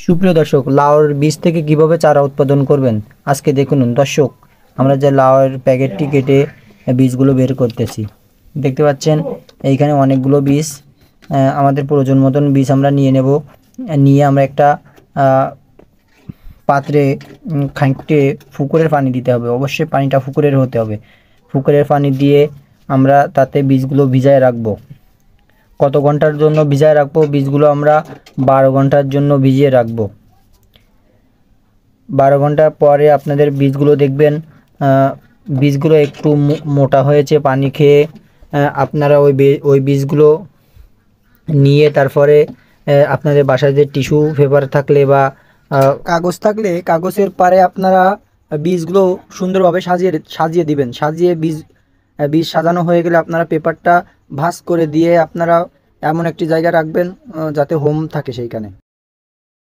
সুপ্রিয় দর্শক, লাউর বীজ থেকে কিভাবে চারা উৎপাদন করবেন আজকে দেখুন দর্শক। আমরা যে লাউয়ের প্যাকেটটি কেটে বীজগুলো বের করতেছি, দেখতে পাচ্ছেন এইখানে অনেকগুলো বীজ। আমাদের প্রয়োজন মতন বীজ আমরা নিয়ে নেব। নিয়ে আমরা একটা পাত্রে খানিকটে পুকুরের পানি দিতে হবে, অবশ্যই পানিটা পুকুরের হতে হবে। পুকুরের পানি দিয়ে আমরা তাতে বীজগুলো ভিজায় রাখবো। কত ঘন্টার জন্য ভিজায় রাখবো? বীজগুলো আমরা 12 ঘন্টার জন্য ভিজিয়ে রাখবো। 12 ঘন্টা পরে আপনাদের বীজগুলো দেখবেন বীজগুলো একটু মোটা হয়েছে পানি খেয়ে। আপনারা ওই বীজগুলো নিয়ে তারপরে আপনাদের বাসায় যে টিস্যু পেপার থাকলে বা কাগজ থাকলে কাগজের পারে আপনারা বীজগুলো সুন্দরভাবে সাজিয়ে দিবেন। সাজিয়ে বীজ সাজানো হয়ে গেলে আপনারা পেপারটা ভাঁজ করে দিয়ে আপনারা এমন একটি জায়গায় রাখবেন যাতে হোম থাকে সেইখানে।